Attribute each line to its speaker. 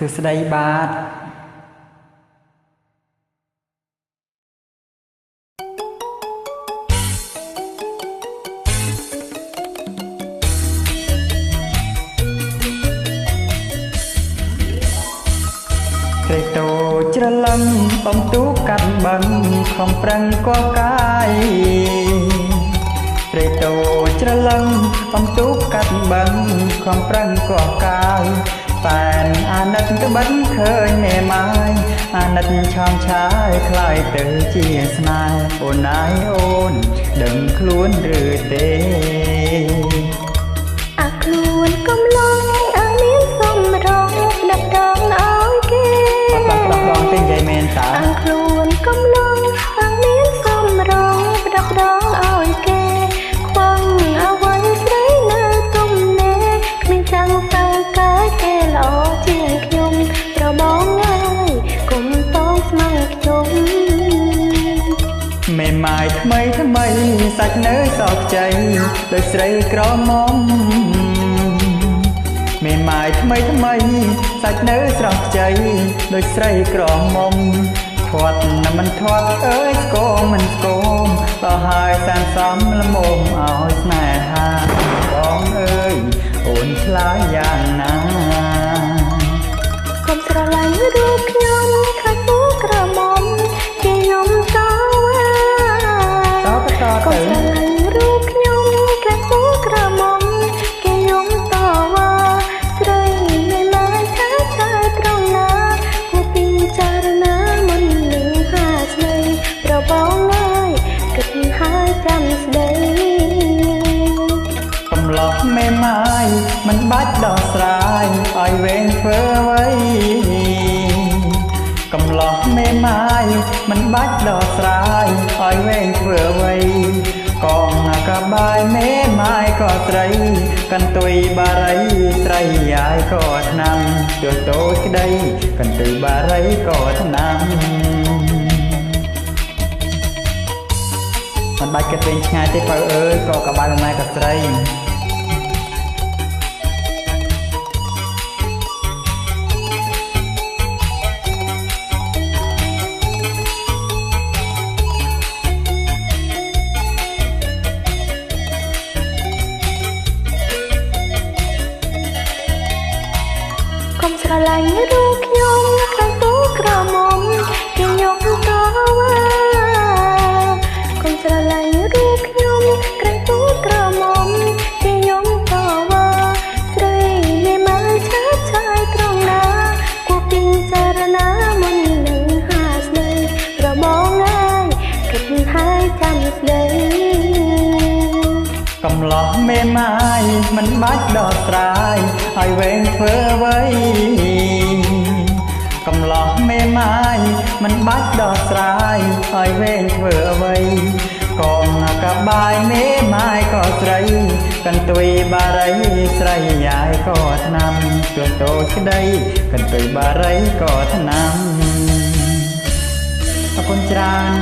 Speaker 1: សួស្តីបាទក្រេតូច្រឡឹងបំទូកាត់បឹងខំប្រឹងកកាយក្រេតូច្រឡឹងបំទូកាត់បឹងខំប្រឹងកកាយតែនអាណិតក្បិនឃើញមេម៉ាយអាណិតឆោមឆាយคล้ายទៅជាស្នេហ៍អូនណាយអូនដឹងខ្លួនឬទេ
Speaker 2: អាខ្លួនកំឡុងអាមានសំរងដឹកដងឲ្យគេ
Speaker 1: អត់បានផ្ដោះដងទេនិយាយមែនតើ
Speaker 2: អាខ្លួនកំឡុងអាមានសំរងដឹកដងឲ្យគេខ្វងអវ័យស្រីនៅទុំនេគ្មានចាំងទៅកាយគេល្អជាងខ្ញុំប្របងងាយកុំតងស្មឹងខ្ញុំ
Speaker 1: មេម៉ាយថ្មីសាច់នៅសោកใจដោយស្រីក្រមុំមេម៉ាយថ្មីសាច់នៅស្រស់ใจដោយស្រីក្រមុំធាត់មិនធាត់អើយស្គមមិនស្គមក៏ហើយសានសំល្មមឲ្យស្នេហាបងអើយអូនឆ្លើយយ៉ាងណា
Speaker 2: កុំស្រឡាញ់រូបខ្ញុំខាត់ពូក្រមុំជាខ្ញុំតវ៉ា
Speaker 1: កុំស្រឡាញ់
Speaker 2: រូបខ្ញុំខាត់ពូក្រមុំគេខ្ញុំតវ៉ាស្រីមិនមកឆាឆាយត្រង់ណាគួរពិចារណាមុននឹងហាស្ដីប្របងងាយគិតហើយចាំស្ដី
Speaker 1: កំឡោះមេម៉ាយមិនបាច់ដោះស្រាយឲ្យវែងធ្វើអ្វីកំឡោះមេម៉ាយមិនបាច់ដោះស្រាយឲ្យវែងធ្វើអ្វីកងកបាយមេម៉ាយក៏ស្រីកន្ទុយបារីស្រីយាយក៏ឆ្នាំទោះតូចក្តីកន្ទុយបារីក៏ឆ្នាំមិនបាច់គិតវិញឆ្ងាយទេបើអើយក៏កបាយម៉ែក៏ស្រី
Speaker 2: កុំស្រឡាញ់រូបខ្ញុំខាងពូក្រមុំគេខ្ញុំតវ៉ាកុំស្រឡាញ់រូបខ្ញុំខាងពូក្រមុំគេខ្ញុំតវ៉ាស្រីមិនមកឆាប់ឆាយត្រង់ណាគួរពិចារណាមុននឹងហាស្ដីប្របងងាយគិតហើយចាំស្ដី
Speaker 1: កំឡោះមេម៉ាយមិនបាច់ដោះស្រាយឲ្យវែងធ្វើអ្វីកំឡោះមេម៉ាយមិនបាច់ដោះស្រាយឲ្យវែងធ្វើអ្វីកងកបាយមេម៉ាយក៏ស្រីកន្ទុយបារីស្រីយាយក៏ឆ្នាំទោះតូចក្តីកន្ទុយបារីក៏ឆ្នាំអរគុណច្រើន